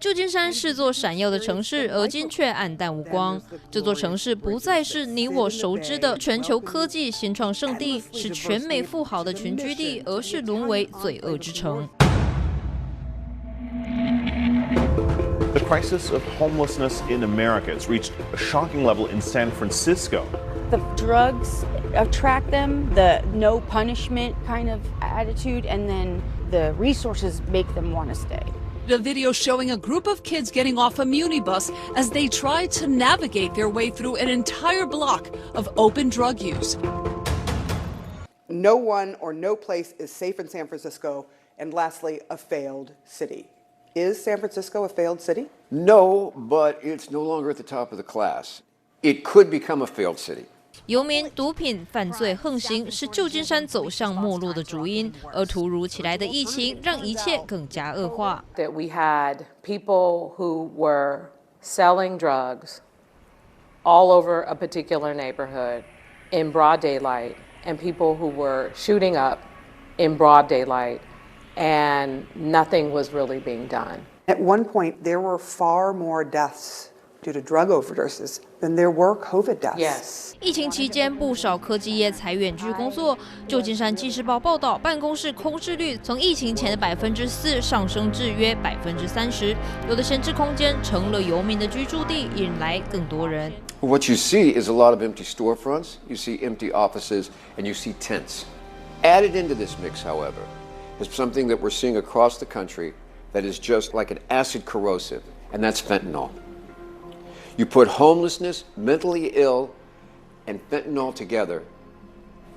旧金山是座闪耀的城市，而今却黯淡无光。这座城市不再是你我熟知的全球科技新创圣地，是全美富豪的群居地，而是沦为罪恶之城。 The crisis of homelessness in America has reached a shocking level in San Francisco. The drugs attract them, the no punishment kind of attitude, and then the resources make them want to stay. The video showing a group of kids getting off a muni bus as they try to navigate their way through an entire block of open drug use. No one or no place is safe in San Francisco, and lastly, a failed city. Is San Francisco a failed city? No, but it's no longer at the top of the class. It could become a failed city. 游民、毒品、犯罪横行是旧金山走向没落的主因，而突如其来的疫情让一切更加恶化。That we had people who were selling drugs all over a particular neighborhood in broad daylight, and people who were shooting up in broad daylight, and nothing was really being done. At one point, there were far more deaths due to drug overdoses than there were COVID deaths. Yes. 疫情期间，不少科技业裁远居工作。旧金山纪事报报道，办公室空置率从疫情前的4%上升至约30%。有的闲置空间成了游民的居住地，引来更多人。What you see is a lot of empty storefronts, you see empty offices, and you see tents. Added into this mix, however, is something that we're seeing across the country that is just like an acid corrosive, and that's fentanyl. You put homelessness, mentally ill, and fentanyl together,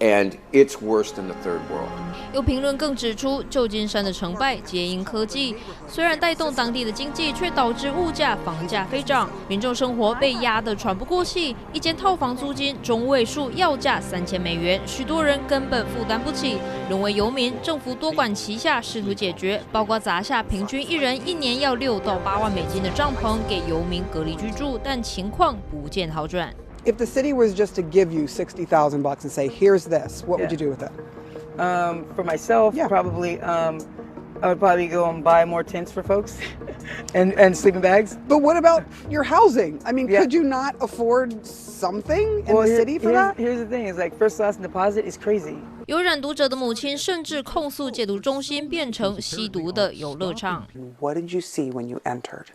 and it's worse than the third world. 有评论更指出，旧金山的成败皆因科技，虽然带动当地的经济，却导致物价、房价飞涨，民众生活被压得喘不过气。一间套房租金中位数要价$3000，许多人根本负担不起，沦为游民。政府多管齐下，试图解决，包括砸下平均一人1年要6到8万美金的帐篷给游民隔离居住，但情况不见好转。 If the city was just to give you $60,000 and say, "Here's this," what would you do with it? For myself, probably, I would probably go and buy more tents for folks and sleeping bags. But what about your housing? I mean, could you not afford something in the city for that? Here's the thing: is like first, last, and deposit is crazy. 有染毒者的母亲甚至控诉戒毒中心变成吸毒的游乐场。 What did you see when you entered?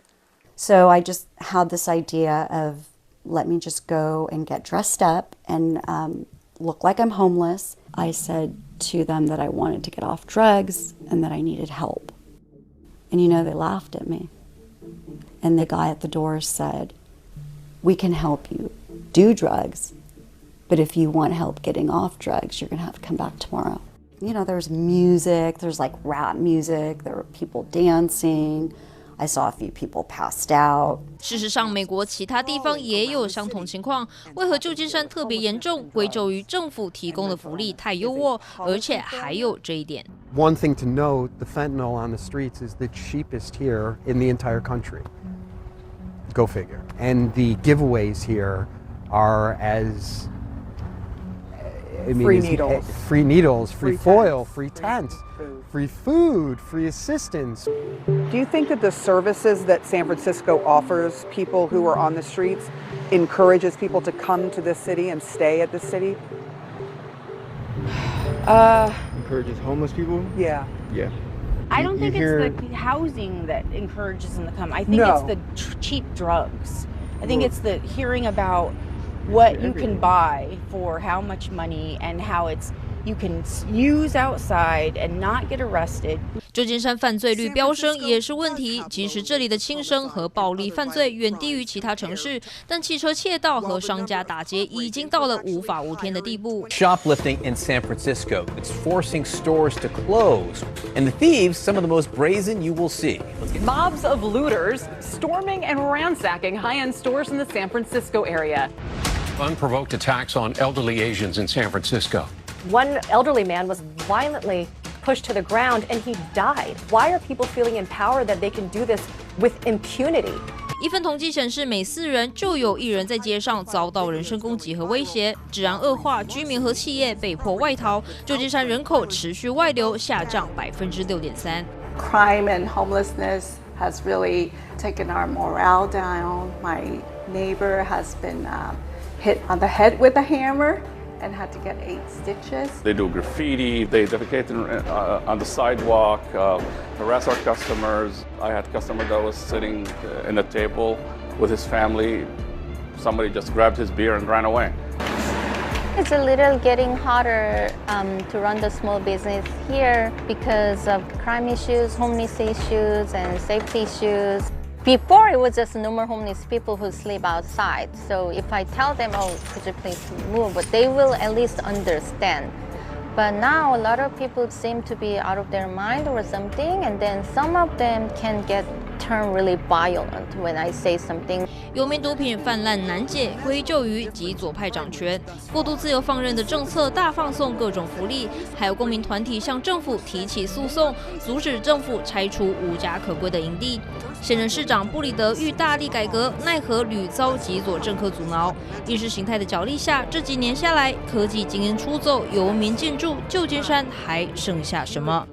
So I just had this idea of let me just go and get dressed up and look like I'm homeless. I said to them that I wanted to get off drugs and that I needed help. And you know, they laughed at me. And the guy at the door said, "We can help you do drugs, but if you want help getting off drugs, you're gonna have to come back tomorrow." You know, there's music, there's like rap music, there were people dancing. I saw a few people passed out. 事实上，美国其他地方也有相同情况。为何旧金山特别严重？归咎于政府提供的福利太优渥，而且还有这一点。One thing to note: the fentanyl on the streets is the cheapest here in the entire country. Go figure. And the giveaways here are as free needles, free foil, free tents, free food, free assistance. Do you think that the services that San Francisco offers people who are on the streets encourages people to come to this city and stay at this city? Encourages homeless people? Yeah. Yeah. I don't think it's the housing that encourages them to come. I think it's the cheap drugs. I think it's the hearing about what you can buy for how much money and how you can use outside and not get arrested. 旧金山犯罪率飙升也是问题，即使这里的轻生和暴力犯罪远低于其他城市，但汽车窃盗和商家打劫已经到了无法无天的地步。Shoplifting in San Francisco, it's forcing stores to close, and the thieves, some of the most brazen you will see. Mobs of looters storming and ransacking high-end stores in the San Francisco area. Unprovoked attacks on elderly Asians in San Francisco. One elderly man was violently pushed to the ground and he died. Why are people feeling empowered that they can do this with impunity? 一份统计显示，每4人就有1人在街上遭到人身攻击和威胁。治安恶化，居民和企业被迫外逃。旧金山人口持续外流，下降6.3%。Crime and homelessness has really taken our morale down. My neighbor has been hit on the head with a hammer and had to get 8 stitches. They do graffiti, they defecate on the sidewalk, harass our customers. I had a customer that was sitting in a table with his family. Somebody just grabbed his beer and ran away. It's a little getting harder to run the small business here because of crime issues, homeless issues, and safety issues. Before, it was just normal homeless people who sleep outside. So if I tell them, oh, could you please move, but they will at least understand. But now a lot of people seem to be out of their mind or something, and then some of them can turn really violent when I say something. 游民毒品泛滥难解，归咎于极左派掌权，过度自由放任的政策大放送各种福利，还有公民团体向政府提起诉讼，阻止政府拆除无家可归的营地。现任市长布里德欲大力改革，奈何屡遭极左政客阻挠。意识形态的角力下，这几年下来，科技精英出走，游民进驻，旧金山还剩下什么？